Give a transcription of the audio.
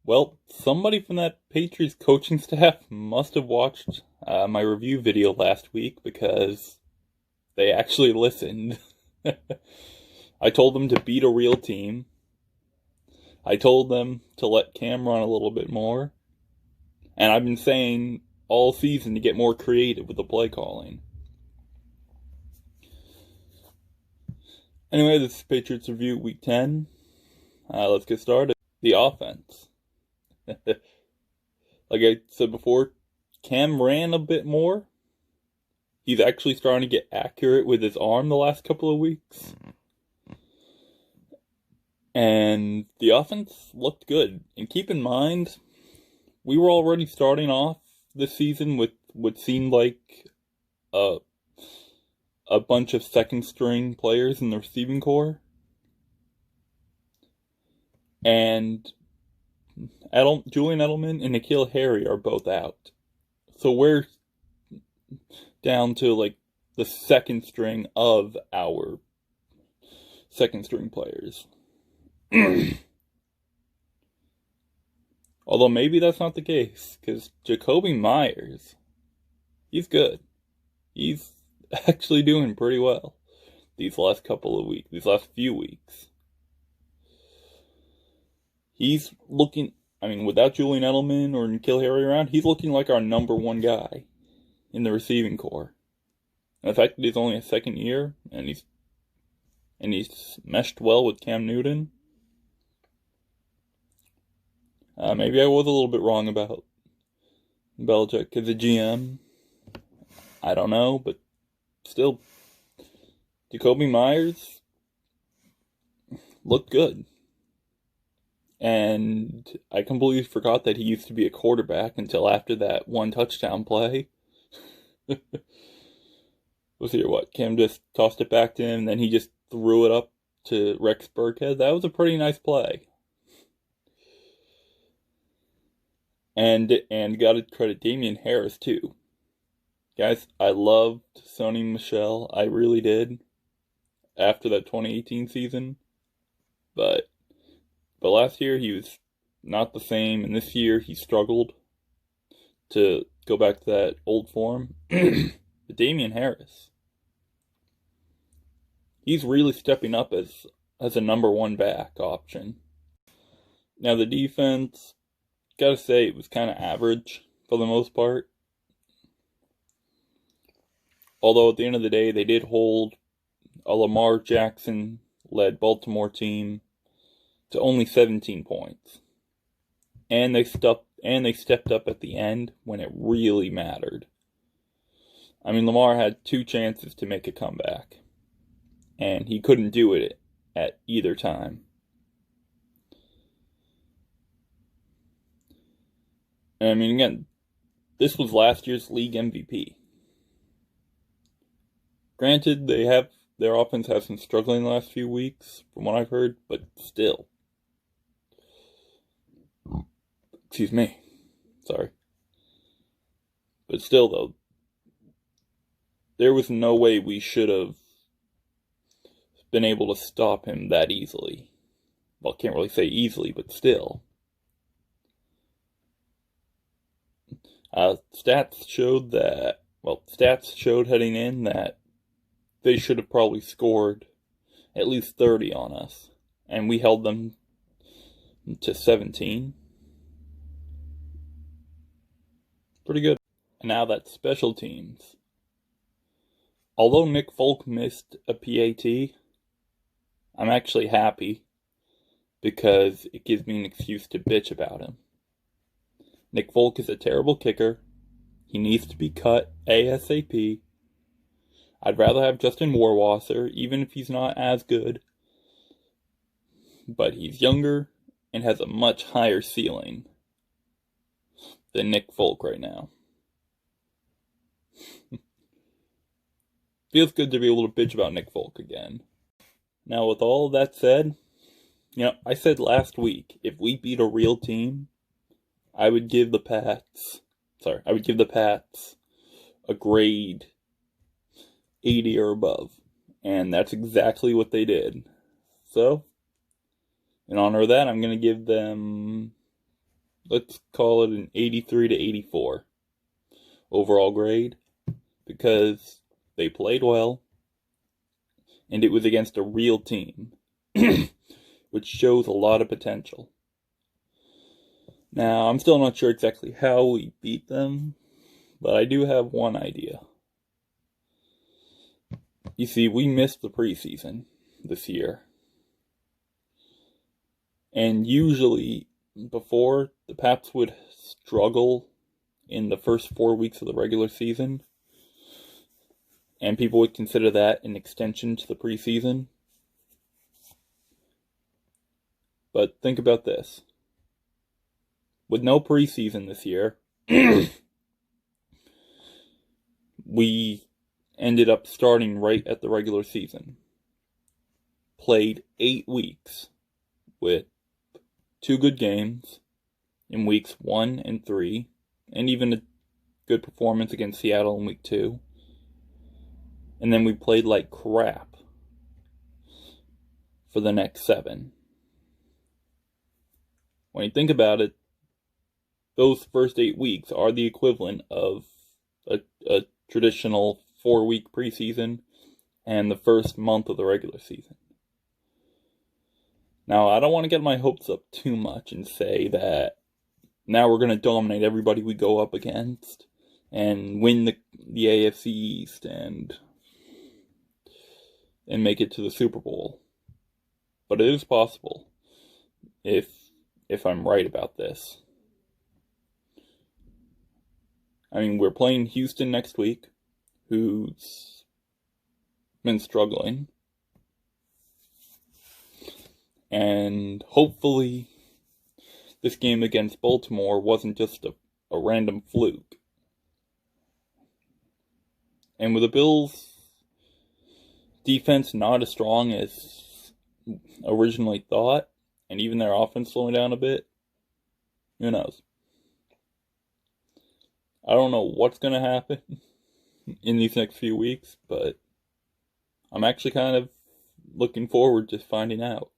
Well, somebody from that Patriots coaching staff must have watched my review video last week because they actually listened. I told them to beat a real team. I told them to let Cam run a little bit more. And I've been saying all season to get more creative with the play calling. Anyway, this is Patriots Review Week 10. Let's get started. The offense. Like I said before, Cam ran a bit more. He's actually starting to get accurate with his arm the last couple of weeks. And the offense looked good. And keep in mind, we were already starting off this season with what seemed like a bunch of second string players in the receiving core. And Julian Edelman and N'Keal Harry are both out. So we're down to like the second string of our second string players. Although maybe that's not the case, because Jacoby Myers, he's good. He's actually doing pretty well these last few weeks. He's looking, without Julian Edelman or N'Keal Harry around, he's looking like our number one guy in the receiving core. And the fact that he's only a second year and he's meshed well with Cam Newton. Maybe I was a little bit wrong about Belichick as a GM. I don't know, but still, Jacoby Myers looked good. And I completely forgot that he used to be a quarterback until after that one touchdown play. Was here what? Cam just tossed it back to him, and then he just threw it up to Rex Burkhead. That was a pretty nice play. And gotta credit Damian Harris too. Guys, I loved Sony Michel. I really did. After that 2018 season. But last year he was not the same, and this year he struggled to go back to that old form. But Damian Harris, he's really stepping up as a number one back option. Now the defense, gotta say, it was kind of average for the most part. Although at the end of the day, they did hold a Lamar Jackson-led Baltimore team to only 17 points. And they stepped up at the end when it really mattered. Lamar had two chances to make a comeback, and he couldn't do it at either time. And again, this was last year's league MVP. Granted, their offense has been struggling the last few weeks, from what I've heard, but still. Excuse me. Sorry. But still, though, there was no way we should have been able to stop him that easily. Well, can't really say easily, but still. Stats showed heading in that they should have probably scored at least 30 on us. And we held them to 17. Pretty good. And now that's special teams. Although Nick Folk missed a PAT, I'm actually happy because it gives me an excuse to bitch about him. Nick Folk is a terrible kicker. He needs to be cut ASAP. I'd rather have Justin Warwasser, even if he's not as good. But he's younger and has a much higher ceiling than Nick Folk right now. Feels good to be able to bitch about Nick Folk again. Now, with all that said, I said last week, if we beat a real team, I would give the Pats a grade 80 or above. And that's exactly what they did. So, in honor of that, I'm going to give them let's call it an 83 to 84 overall grade, because they played well, and it was against a real team, which shows a lot of potential. Now, I'm still not sure exactly how we beat them, but I do have one idea. You see, we missed the preseason this year. And usually, before, the Pats would struggle in the first 4 weeks of the regular season, and people would consider that an extension to the preseason. But think about this. With no preseason this year, we ended up starting right at the regular season. Played 8 weeks with 2 good games in weeks 1 and 3, and even a good performance against Seattle in week 2. And then we played like crap for the next 7. When you think about it, those first 8 weeks are the equivalent of a traditional 4-week preseason and the first month of the regular season. Now, I don't want to get my hopes up too much and say that now we're going to dominate everybody we go up against and win the AFC East and make it to the Super Bowl. But it is possible if I'm right about this. I mean, we're playing Houston next week, who's been struggling. And hopefully this game against Baltimore wasn't just a random fluke. And with the Bills' defense not as strong as originally thought, and even their offense slowing down a bit, who knows? I don't know what's going to happen in these next few weeks, but I'm actually kind of looking forward to finding out.